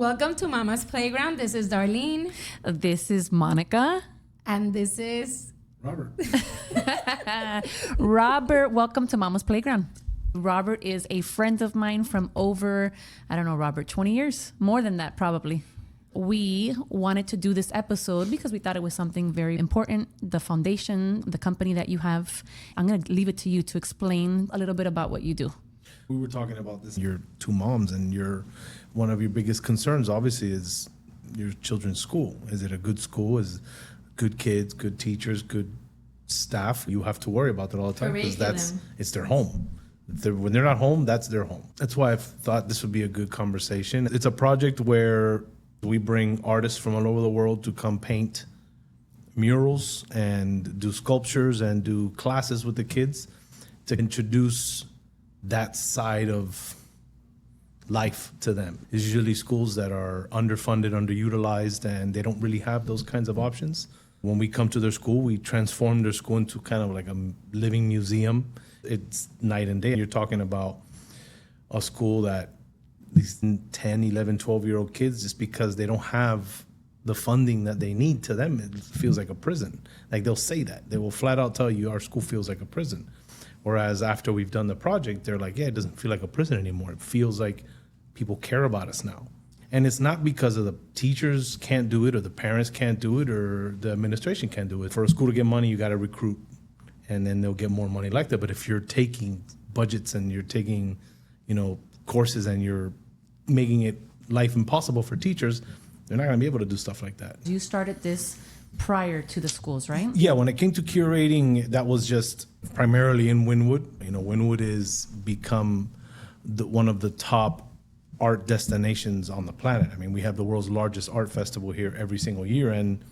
Welcome to Mama's Playground. This is Darlene. This is Monica. And this is Robert. Robert, welcome to Mama's Playground. Robert is a friend of mine from over, Robert, 20 years? More than that, probably. We wanted to do this episode because we thought it was something very important. The foundation, the company that you have. I'm going to leave it to you to explain a little bit about what you do. We were talking about this. You're two moms, and one of your biggest concerns, obviously, is your children's school. Is it a good school? Is good kids, good teachers, good staff? You have to worry about that all the time because it's their home. When they're not home, that's their home. That's why I thought this would be a good conversation. It's a project where we bring artists from all over the world to come paint murals and do sculptures and do classes with the kids to introduce that side of life to them. It's usually schools that are underfunded, underutilized, and they don't really have those kinds of options. When we come to their school, we transform their school into kind of like a living museum. It's night and day. You're talking about a school that these 10, 11, 12-year-old kids, just because they don't have the funding that they need, to them, it feels like a prison. Like, they'll say that. They will flat out tell you our school feels like a prison. Whereas after we've done the project, they're like, yeah, it doesn't feel like a prison anymore. It feels like people care about us now. And it's not because of the teachers can't do it or the parents can't do it or the administration can't do it. For a school to get money, you got to recruit, and then they'll get more money like that. But if you're taking budgets and you're taking, courses and you're making it life impossible for teachers, they're not going to be able to do stuff like that. You started this prior to the schools, right? Yeah, when it came to curating, that was just primarily in Wynwood. Wynwood has become one of the top art destinations on the planet. I mean, we have the world's largest art festival here every single year. And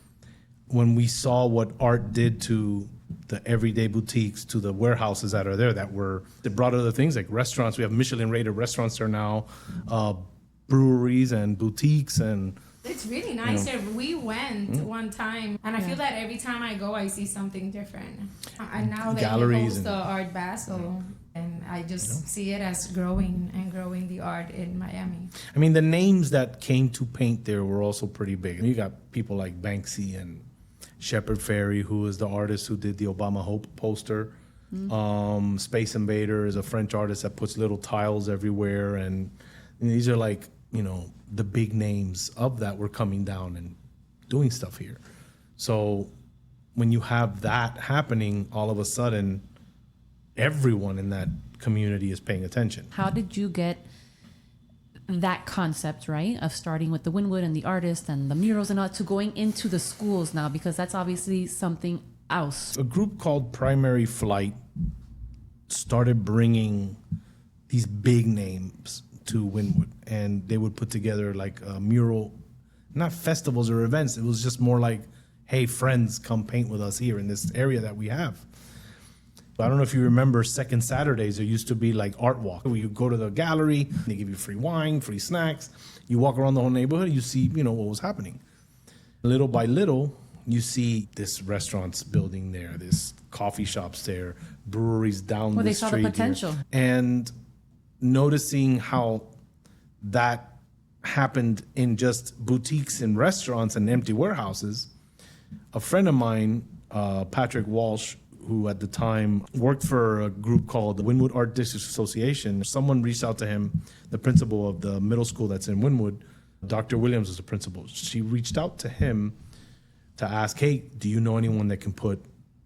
when we saw what art did to the everyday boutiques, to the warehouses that are there, that brought other things like restaurants. We have Michelin-rated restaurants there now, breweries and boutiques, and it's really nice here. We went one time, and I feel that every time I go, I see something different. And now they host the Art Basel, and I just see it as growing the art in Miami. I mean, the names that came to paint there were also pretty big. You got people like Banksy and Shepard Fairey, who is the artist who did the Obama Hope poster. Space Invader is a French artist that puts little tiles everywhere, and these are like, the big names of that were coming down and doing stuff here. So when you have that happening, all of a sudden, everyone in that community is paying attention. How did you get that concept, right, of starting with the Wynwood and the artists and the murals and all, to going into the schools now? Because that's obviously something else. A group called Primary Flight started bringing these big names to Wynwood, and they would put together like a mural, not festivals or events. It was just more like, hey, friends, come paint with us here in this area that we have. I don't know if you remember Second Saturdays, there used to be like art walk. Where you go to the gallery, they give you free wine, free snacks. You walk around the whole neighborhood, you see, what was happening. Little by little, you see this restaurants building there, this coffee shops there, breweries down the street. Well, they saw the potential. Here. And noticing how that happened in just boutiques and restaurants and empty warehouses, a friend of mine, Patrick Walsh, who at the time worked for a group called the Wynwood Art District Association, someone reached out to him, the principal of the middle school that's in Wynwood. Dr. Williams is the principal. She reached out to him to ask, hey, do you know anyone that can put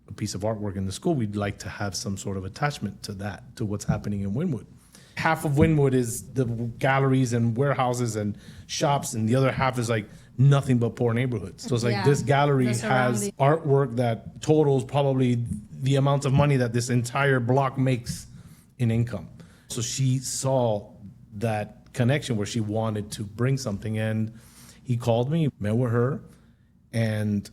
a piece of artwork in the school? We'd like to have some sort of attachment to that, to what's happening in Wynwood. Half of Wynwood is the galleries and warehouses and shops, and the other half is like nothing but poor neighborhoods. So it's like this gallery has artwork that totals probably the amount of money that this entire block makes in income. So she saw that connection where she wanted to bring something, and he called me, met with her, and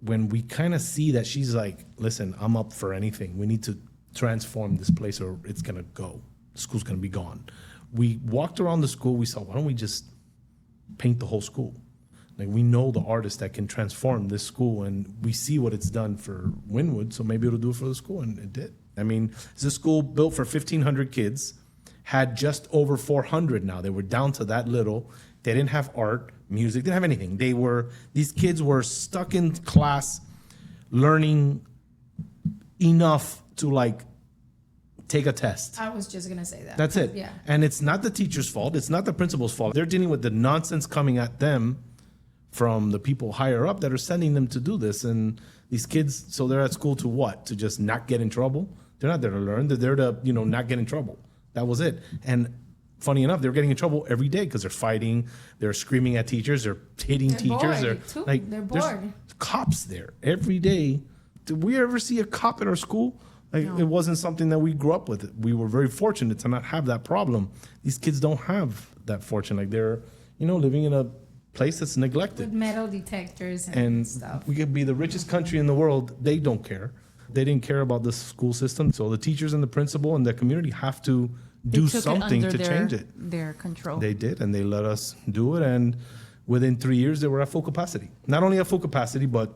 when we kind of see that she's like, listen, I'm up for anything. We need to transform this place or it's gonna go. The school's gonna be gone. We walked around the school, we saw, why don't we just paint the whole school? Like, we know the artist that can transform this school, and we see what it's done for Wynwood, so maybe it'll do it for the school, and it did. I mean, it's a school built for 1,500 kids, had just over 400 now. They were down to that little, They didn't have art, music, they didn't have anything. These kids were stuck in class learning enough to like take a test. I was just gonna say that. That's it. Yeah. And it's not the teacher's fault. It's not the principal's fault. They're dealing with the nonsense coming at them from the people higher up that are sending them to do this. And these kids, so they're at school to what? To just not get in trouble? They're not there to learn. They're there to, not get in trouble. That was it. And funny enough, they're getting in trouble every day because they're fighting, they're screaming at teachers, they're hitting teachers. They're bored. There's cops there every day. Did we ever see a cop at our school? No. It wasn't something that we grew up with. We were very fortunate to not have that problem. These kids don't have that fortune. Like they're, living in a place that's neglected. With metal detectors and stuff. We could be the richest country in the world. They don't care. They didn't care about the school system. So the teachers and the principal and the community have to do something to change it. Their control. They did, and they let us do it. And within 3 years, they were at full capacity. Not only at full capacity, but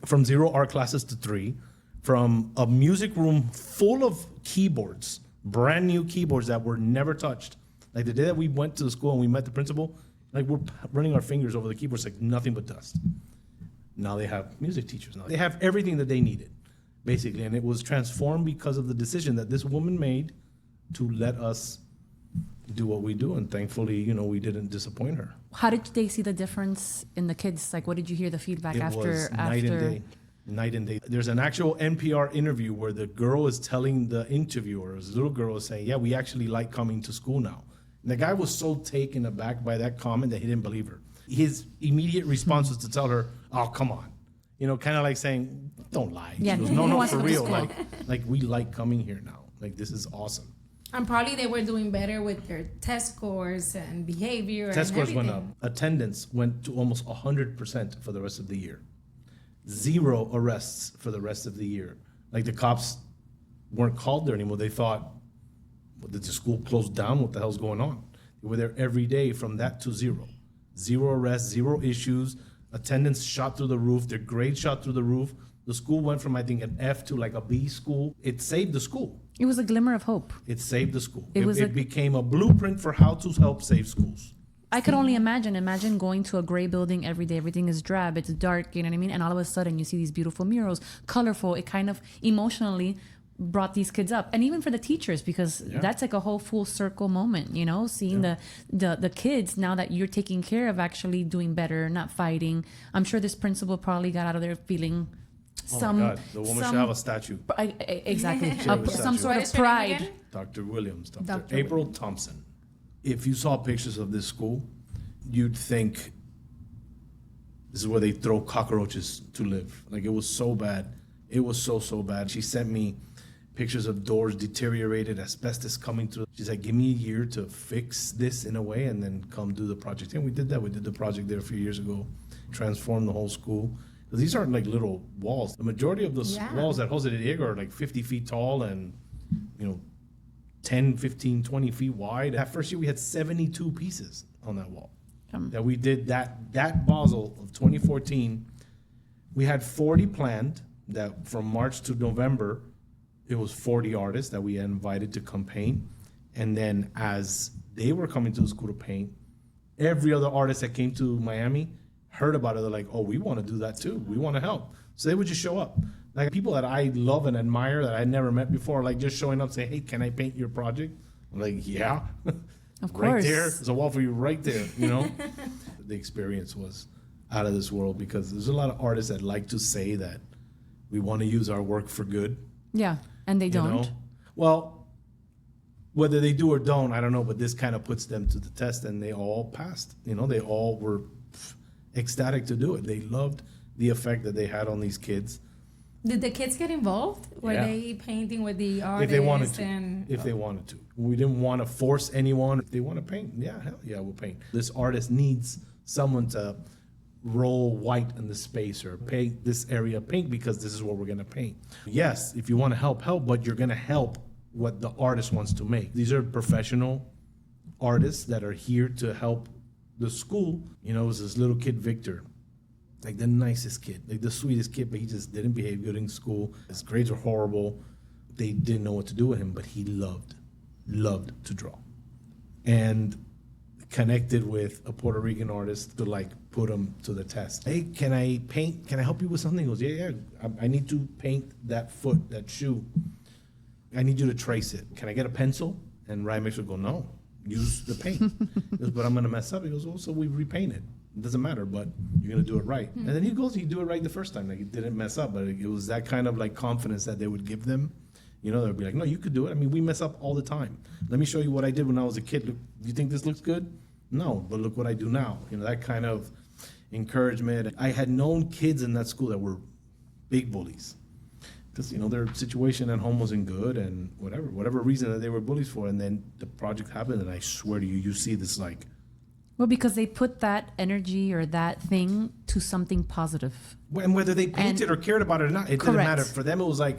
from 0 art classes to 3, from a music room full of keyboards, brand new keyboards that were never touched. Like the day that we went to the school and we met the principal, like we're running our fingers over the keyboards like nothing but dust. Now they have music teachers. Now they have everything that they needed, basically. And it was transformed because of the decision that this woman made to let us do what we do. And thankfully, we didn't disappoint her. How did they see the difference in the kids? Like, what did you hear the feedback after? It was night and day. Night and day. There's an actual NPR interview where the girl is telling the interviewer, this little girl is saying, yeah, we actually like coming to school now. And the guy was so taken aback by that comment that he didn't believe her. His immediate response was to tell her, oh, come on. Kind of like saying, don't lie. Yeah, She goes, no, for real. Like we like coming here now. Like, this is awesome. And probably they were doing better with their test scores and behavior. Test scores went up. Attendance went to almost 100% for the rest of the year. 0 arrests for the rest of the year. Like the cops weren't called there anymore. They thought, did the school close down? What the hell's going on? They were there every day from that to 0. 0 arrests, 0 issues. Attendance shot through the roof. Their grades shot through the roof. The school went from, I think, an F to like a B school. It saved the school. It was a glimmer of hope. It saved the school. It became a blueprint for how to help save schools. I could only imagine going to a gray building every day. Everything is drab. It's dark, you know what I mean? And all of a sudden you see these beautiful murals, colorful. It kind of emotionally brought these kids up. And even for the teachers, because that's like a whole full circle moment, seeing the kids now that you're taking care of actually doing better, not fighting. I'm sure this principal probably got out of there feeling my God. The woman should have a statue. Exactly. Some sort of What is her name pride. again? Dr. Williams, Dr. Dr. April Thompson. If you saw pictures of this school, you'd think this is where they throw cockroaches to live. Like, it was so bad. It was so bad. She sent me pictures of doors deteriorated, asbestos coming through. She's like, give me a year to fix this in a way and then come do the project. And we did that. We did the project there a few years ago, transformed the whole school. Because these aren't like little walls. The majority of those walls at Jose de Diego are like 50 feet tall and, 10, 15, 20 feet wide. That first year, we had 72 pieces on that wall. That we did that Basel of 2014. We had 40 planned. That from March to November, it was 40 artists that we invited to come paint. And then as they were coming to the school to paint, every other artist that came to Miami heard about it. They're like, oh, we want to do that too. We want to help. So they would just show up. Like people that I love and admire that I never met before, like just showing up, say, hey, can I paint your project? I'm like, yeah. Of Right course. there. There's a wall for you right there, The experience was out of this world because there's a lot of artists that like to say that we want to use our work for good. Yeah, and they don't. Well, whether they do or don't, I don't know, but this kind of puts them to the test and they all passed. They all were ecstatic to do it. They loved the effect that they had on these kids. Did the kids get involved? Were they painting with the artists? If they wanted to. We didn't want to force anyone. If they want to paint, hell yeah, we'll paint. This artist needs someone to roll white in the space or paint this area pink because this is what we're going to paint. Yes, if you want to help, but you're going to help what the artist wants to make. These are professional artists that are here to help the school. It was this little kid, Victor. Like the nicest kid, like the sweetest kid, but he just didn't behave good in school. His grades were horrible. They didn't know what to do with him, but he loved to draw. And connected with a Puerto Rican artist to like put him to the test. Hey, can I paint? Can I help you with something? He goes, yeah. I need to paint that foot, that shoe. I need you to trace it. Can I get a pencil? And Ryan makes her go, no, use the paint. He goes, but I'm gonna mess up. He goes, well, so we repaint it. It doesn't matter, but you're gonna do it right. And then he do it right the first time. Like he didn't mess up, but it was that kind of like confidence that they would give them. You know, they'd be like, no, you could do it. I mean, we mess up all the time. Let me show you what I did when I was a kid. Look, you think this looks good? No, but look what I do now. You know, that kind of encouragement. I had known kids in that school that were big bullies. Because, you know, their situation at home wasn't good and whatever reason that they were bullies for. And then the project happened, and I swear to you, you see this like. Well, because they put that energy or that thing to something positive. And whether they painted or cared about it or not, it didn't Correct. matter. For them, it was like,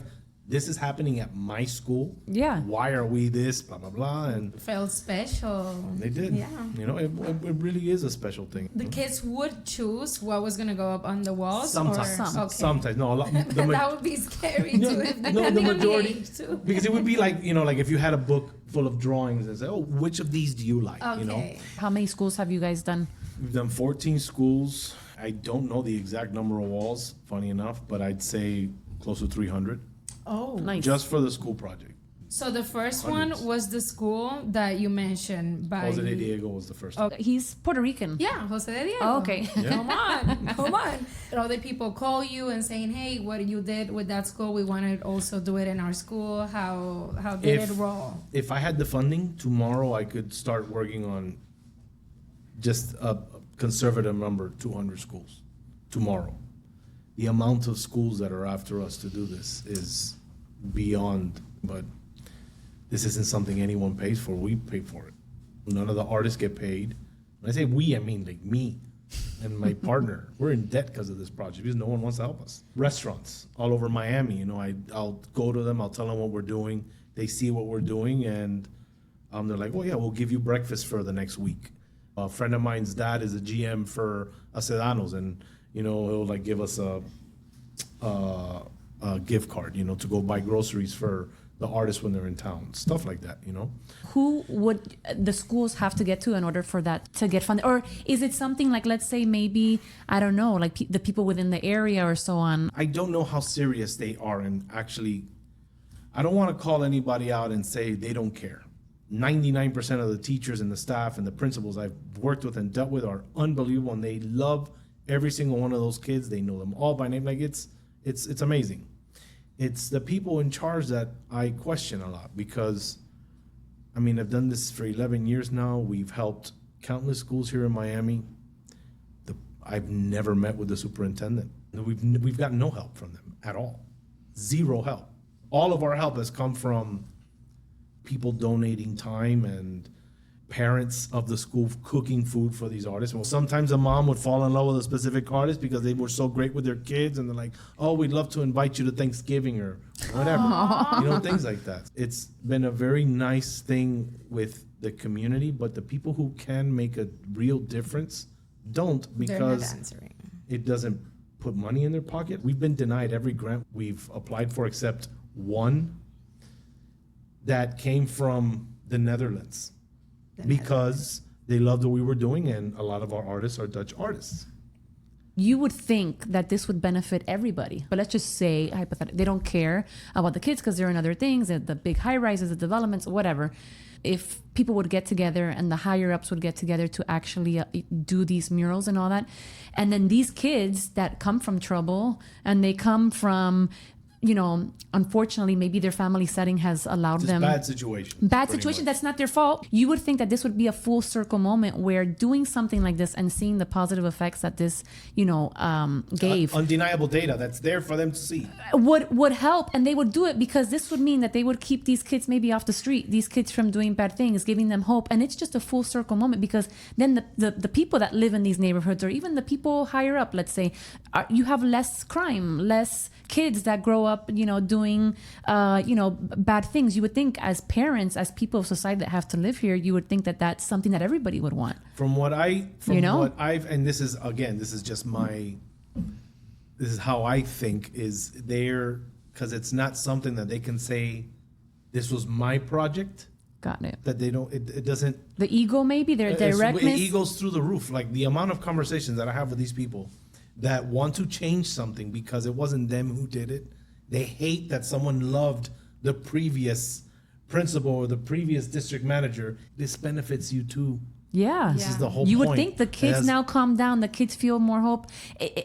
this is happening at my school. Yeah. Why are we this? Blah, blah, blah. And Felt special. they did. Yeah. You know, it really is a special thing. The kids would choose what was gonna go up on the walls. Sometimes. Or, okay. Sometimes. No, a lot. That would be scary No, too. If no, depending the on majority. age, too. Because it would be like, you know, like if you had a book full of drawings and say, oh, which of these do you like? Okay. You know? How many schools have you guys done? We've done 14 schools. I don't know the exact number of walls, funny enough, but I'd say close to 300 Oh. Nice. just for the school project. So the first Hundreds. one was the school that you mentioned by. Jose de Diego was the first Oh. one. He's Puerto Rican. Yeah, Jose de Diego. Oh, okay. Yeah. Come on. And other people call you and saying, "Hey, what you did with that school, we want to also do it in our school." How did it roll? If I had the funding, tomorrow I could start working on just a conservative number, 200 schools. Tomorrow. The amount of schools that are after us to do this is beyond, but this isn't something anyone pays for. We pay for it. None of the artists get paid. When I say we, I mean like me and my partner. We're in debt because of this project because no one wants to help us. Restaurants all over Miami, you know, I'll go to them, I'll tell them what we're doing. They see what we're doing, and they're like, oh yeah, we'll give you breakfast for the next week. A friend of mine's dad is a GM for Acedanos, and you know, he'll like give us a gift card, you know, to go buy groceries for the artists when they're in town, stuff like that, you know. Who would the schools have to get to in order for that to get funded? Or is it something like, let's say maybe, I don't know, like the people within the area or so on? I don't know how serious they are, and actually, I don't want to call anybody out and say they don't care. 99% of the teachers and the staff and the principals I've worked with and dealt with are unbelievable, and they love every single one of those kids. They know them all by name. Like it's amazing. It's the people in charge that I question a lot because, I mean, I've done this for 11 years now. We've helped countless schools here in Miami. I've never met with the superintendent. We've got no help from them at all. Zero help. All of our help has come from people donating time and parents of the school cooking food for these artists. Well, sometimes a mom would fall in love with a specific artist because they were so great with their kids, and they're like, oh, we'd love to invite you to Thanksgiving or whatever. You know, things like that. It's been a very nice thing with the community, but the people who can make a real difference don't, They're not because answering. it doesn't put money in their pocket. We've been denied every grant we've applied for except one that came from the Netherlands. Because they loved what we were doing, and a lot of our artists are Dutch artists. You would think that this would benefit everybody, but let's just say, hypothetically, they don't care about the kids because they're in other things, the big high rises, the developments, whatever. If people would get together and the higher ups would get together to actually do these murals and all that, and then these kids that come from trouble and they come from, you know, unfortunately, maybe their family setting has allowed Just them bad situation. bad situation. That's not their fault. You would think that this would be a full circle moment where doing something like this and seeing the positive effects that this, you know, gave Undeniable data that's there for them to see. would help, and they would do it because this would mean that they would keep these kids maybe off the street, these kids from doing bad things, giving them hope. And it's just a full circle moment because then the people that live in these neighborhoods, or even the people higher up, let's say, you have less crime, less kids that grow up, you know, doing, you know, bad things. You would think as parents, as people of society that have to live here, you would think that that's something that everybody would want. What I've, and this is, again, this is just this is how I think, is there, because it's not something that they can say, this was my project. Got it. That they don't, it doesn't. The ego, maybe their directness. It ego's through the roof. Like the amount of conversations that I have with these people that want to change something because it wasn't them who did it. They hate that someone loved the previous principal or the previous district manager. This benefits you too. Yeah. This is the whole You point. would think the kids now calm down, the kids feel more hope,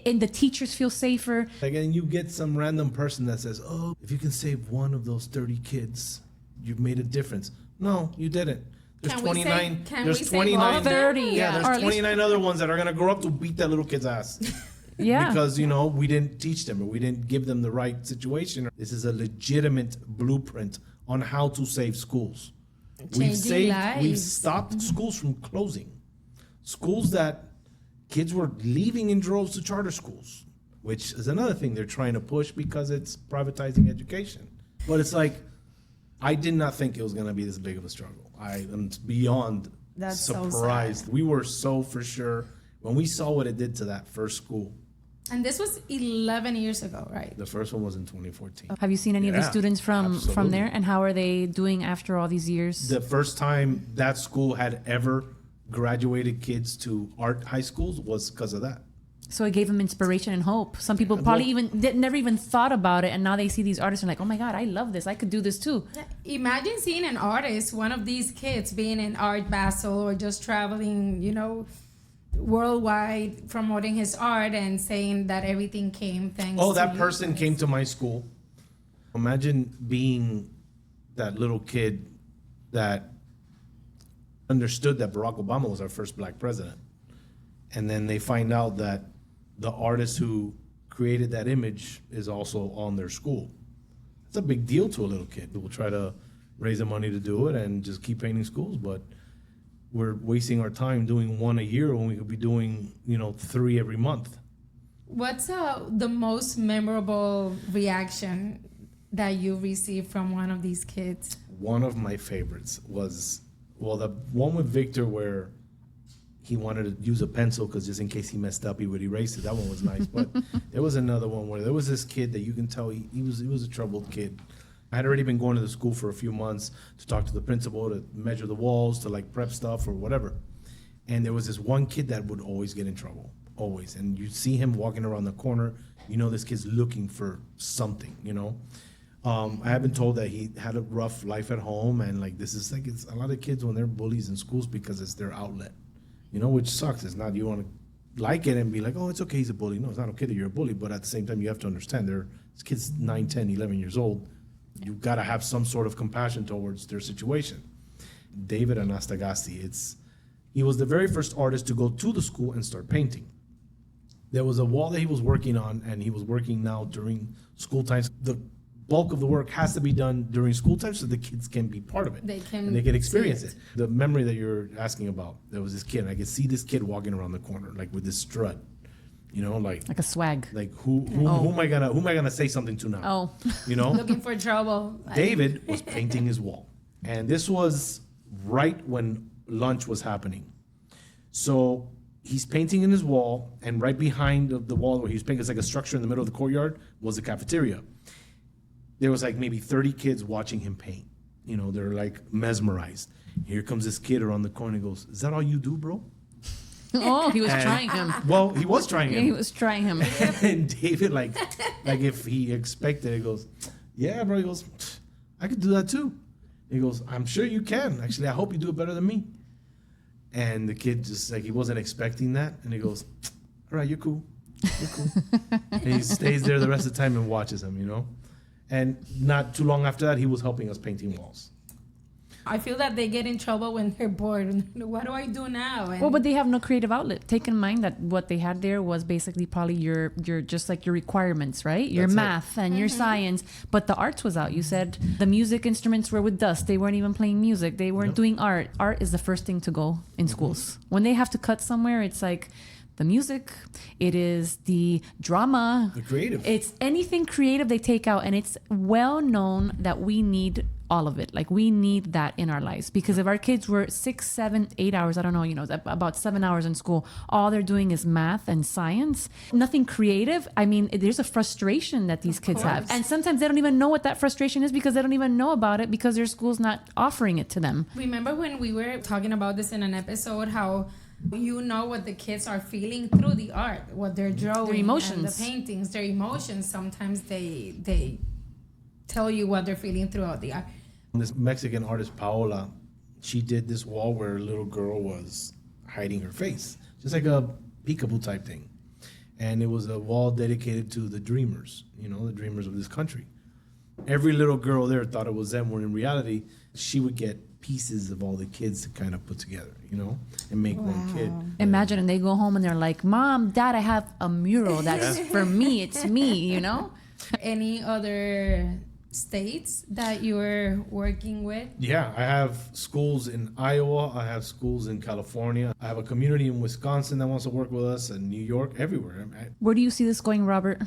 and the teachers feel safer. Again, you get some random person that says, oh, if you can save one of those 30 kids, you've made a difference. No, you didn't. There's 29. There's 29. 30. Yeah, there's 29 other ones that are going to grow up to beat that little kid's ass. Yeah. Because, you know, we didn't teach them or we didn't give them the right situation. This is a legitimate blueprint on how to save schools. We've stopped schools from closing. Schools that kids were leaving in droves to charter schools, which is another thing they're trying to push because it's privatizing education. But it's like, I did not think it was going to be this big of a struggle. I am beyond surprised. So we were so for sure when we saw what it did to that first school. And this was 11 years ago, right? The first one was in 2014. Have you seen any of the students from there, and how are they doing after all these years? The first time that school had ever graduated kids to art high schools was because of that. So it gave them inspiration and hope. Some people probably never even thought about it, and now they see these artists and like, oh my God, I love this. I could do this too. Imagine seeing an artist, one of these kids, being in Art Basel or just traveling, you know, worldwide promoting his art and saying that everything came thanks to that you person guys. came to my school. Imagine being that little kid that understood that Barack Obama was our first black president. And then they find out that the artist who created that image is also on their school. It's a big deal to a little kid. We'll try to raise the money to do it and just keep painting schools, but we're wasting our time doing one a year when we could be doing, 3 every month. What's the most memorable reaction that you received from one of these kids? One of my favorites was, the one with Victor where he wanted to use a pencil because just in case he messed up, he would erase it. That one was nice. But there was another one where there was this kid that you can tell he was a troubled kid. I had already been going to the school for a few months to talk to the principal, to measure the walls, to like prep stuff or whatever. And there was this one kid that would always get in trouble, always. And you'd see him walking around the corner, this kid's looking for something, I have been told that he had a rough life at home, and like this is like, it's a lot of kids when they're bullies in schools because it's their outlet, which sucks. It's not, you want to like it and be like, oh, it's okay, he's a bully. No, it's not okay that you're a bully, but at the same time, you have to understand this kid's 9, 10, 11 years old. You've got to have some sort of compassion towards their situation. David Anastagasti, he was the very first artist to go to the school and start painting. There was a wall that he was working on, and he was working now during school times. The bulk of the work has to be done during school time so the kids can be part of it. They can experience it. The memory that you're asking about, there was this kid, and I could see this kid walking around the corner, like with this strut. Like a swag. Like who am I gonna say something to now? Oh, looking for trouble. David was painting his wall, and this was right when lunch was happening. So he's painting in his wall, and right behind the wall where he was painting, it's like a structure in the middle of the courtyard, was the cafeteria. There was like maybe 30 kids watching him paint. They're like mesmerized. Here comes this kid around the corner and goes, "Is that all you do, bro?" Oh, he was trying him. Well, he was trying him. Yeah, he was trying him. And David, like if he expected, he goes, "Yeah, bro." He goes, "I could do that too." He goes, "I'm sure you can. Actually, I hope you do it better than me." And the kid just he wasn't expecting that, and he goes, "All right, you're cool. You're cool." And he stays there the rest of the time and watches him, And not too long after that, he was helping us painting walls. I feel that they get in trouble when they're bored. What do I do now? And but they have no creative outlet. Take in mind that what they had there was basically probably your just like your requirements, right? Your math and your science. But the arts was out. You said the music instruments were with dust. They weren't even playing music. They weren't doing art. Art is the first thing to go in schools. When they have to cut somewhere, it's like the music, it is the drama, the creative. It's anything creative they take out, and it's well known that we need all of it. Like, we need that in our lives, because if our kids were 6, 7, 8 hours, I don't know, about 7 hours in school, all they're doing is math and science, nothing creative. I mean, there's a frustration that these kids have. And sometimes they don't even know what that frustration is, because they don't even know about it, because their school's not offering it to them. Remember when we were talking about this in an episode, how what the kids are feeling through the art, what they're drawing, their emotions, and the paintings, their emotions. Sometimes they tell you what they're feeling throughout the art. This Mexican artist Paola, she did this wall where a little girl was hiding her face, just like a peekaboo type thing, and it was a wall dedicated to the dreamers, the dreamers of this country. Every little girl there thought it was them, when in reality she would get pieces of all the kids to kind of put together, and make one kid. Imagine, and they go home and they're like, Mom, Dad, I have a mural that's for me. It's me, Any other states that you're working with? Yeah, I have schools in Iowa. I have schools in California. I have a community in Wisconsin that wants to work with us, and New York, everywhere. Where do you see this going, Robert?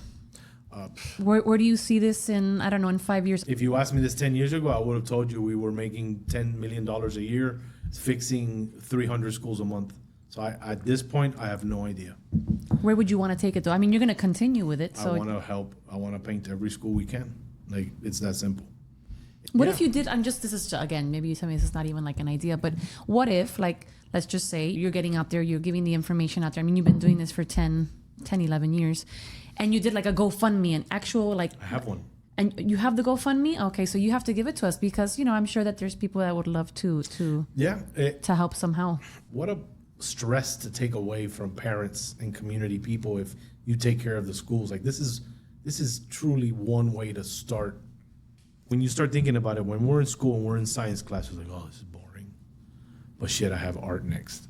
Where do you see this in, I don't know, in 5 years? If you asked me this 10 years ago, I would have told you we were making $10 million a year, fixing 300 schools a month. So at this point, I have no idea. Where would you want to take it, though? I mean, you're going to continue with it. So I want to help. I want to paint every school we can. Like, it's that simple. What if you did, this is, again, maybe you tell me this is not even like an idea, but what if, like, let's just say you're getting out there, you're giving the information out there. I mean, you've been doing this for 10, 11 years. And you did like a GoFundMe, an actual like... I have one. And you have the GoFundMe? Okay, so you have to give it to us, because, I'm sure that there's people that would love to help somehow. What a stress to take away from parents and community people if you take care of the schools. Like, this is truly one way to start. When you start thinking about it, when we're in school and we're in science class, we're like, oh, this is boring. But shit, I have art next.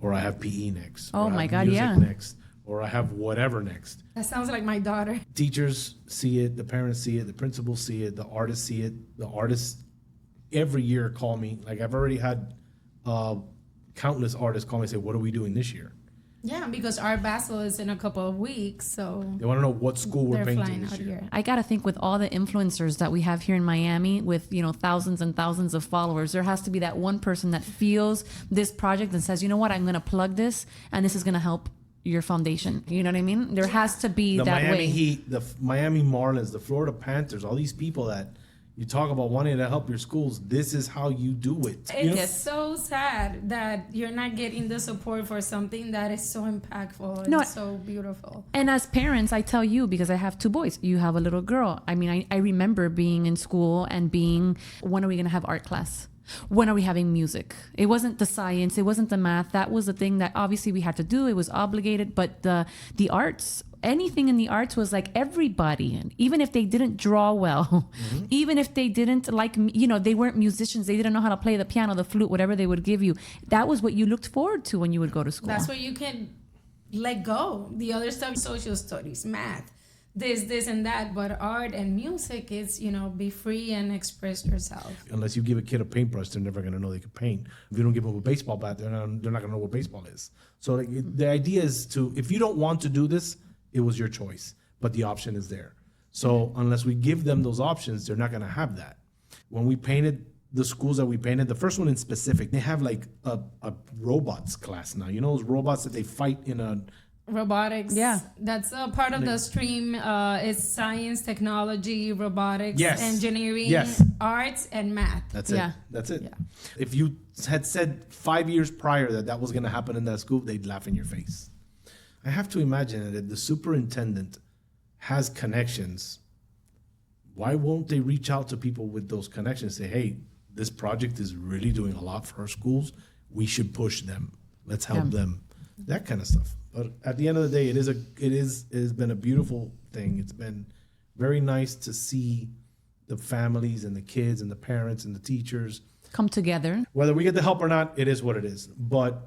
Or I have PE next. Oh my God, yeah. Next. Or I have whatever next. That sounds like my daughter. Teachers see it, the parents see it, the principals see it, the artists see it. The artists every year call me. Like, I've already had countless artists call me and say, what are we doing this year? Yeah, because Art Basel is in a couple of weeks, so... They want to know what school we're painting this year. I got to think, with all the influencers that we have here in Miami, with, thousands and thousands of followers, there has to be that one person that feels this project and says, you know what, I'm going to plug this, and this is going to help your foundation. You know what I mean? There has to be the that Miami way. Heat, the Miami Marlins, the Florida Panthers, all these people that you talk about wanting to help your schools, this is how you do it. It's so sad that you're not getting the support for something that is so impactful and so beautiful. And as parents, I tell you, because I have 2 boys, you have a little girl. I mean, I remember being in school and when are we going to have art class? When are we having music? It wasn't the science. It wasn't the math. That was the thing that obviously we had to do. It was obligated. But the arts, anything in the arts was like everybody. And even if they didn't draw well, even if they didn't they weren't musicians, they didn't know how to play the piano, the flute, whatever they would give you. That was what you looked forward to when you would go to school. That's where you can let go. The other stuff, social studies, math, this and that, but art and music is, be free and express yourself. Unless you give a kid a paintbrush, they're never going to know they can paint. If you don't give them a baseball bat, they're not going to know what baseball is. So the idea is if you don't want to do this, it was your choice, but the option is there. So unless we give them those options, they're not going to have that. When we painted the schools that we painted, the first one in specific, they have like a robots class now. Those robots that they fight in a... Robotics. Yeah. That's a part of the stream. It's science, technology, robotics, engineering, arts, and math. That's it. That's it. Yeah. If you had said 5 years prior that was going to happen in that school, they'd laugh in your face. I have to imagine that if the superintendent has connections, why won't they reach out to people with those connections and say, hey, this project is really doing a lot for our schools. We should push them. Let's help them. That kind of stuff. But at the end of the day, it has been a beautiful thing. It's been very nice to see the families and the kids and the parents and the teachers come together. Whether we get the help or not, it is what it is. But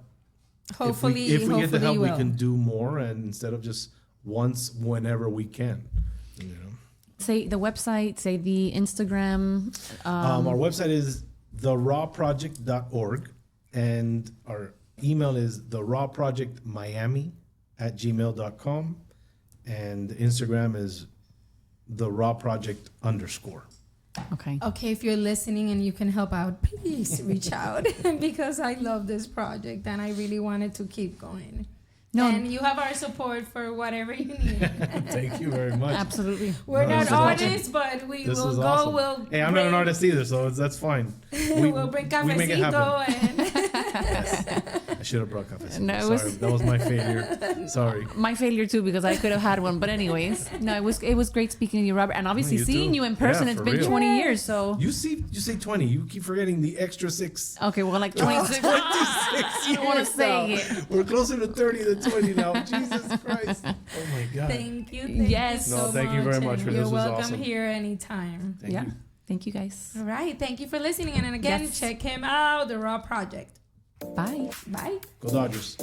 hopefully, if we get the help, we can do more, and instead of just once, whenever we can. Say the website, say the Instagram. Our website is therawproject.org, and our email is therawprojectmiami@gmail.com, and Instagram is therawproject_. Okay. Okay, if you're listening and you can help out, please reach out because I love this project and I really wanted to keep going. No. And you have our support for whatever you need. Thank you very much. Absolutely. We're No, not this is awesome. artists, but we This will is go. awesome. We'll Hey, I'm not an artist either, so that's fine. we'll bring we make it cafecito happen. and I should have brought cafecito. No, it Sorry, was- that was my failure. Sorry. My failure too, because I could have had one. But anyways, no, it was great speaking to you, Robert, and obviously You seeing too. you in person. Yeah, It's for been real. 20 years, so You say 20. You keep forgetting the extra 6. okay. Well, like 26. 26 I don't want to years say now. it. We're closer to 30 than 20 now. Jesus Christ. Oh my God. thank you. Yes. You No, so thank you very much and for you're this. Was welcome awesome. here anytime. Thank Yeah. you. Thank you, guys. All right. Thank you for listening. And again, Yes. check him out, The Raw Project. Bye. Bye. Go Dodgers.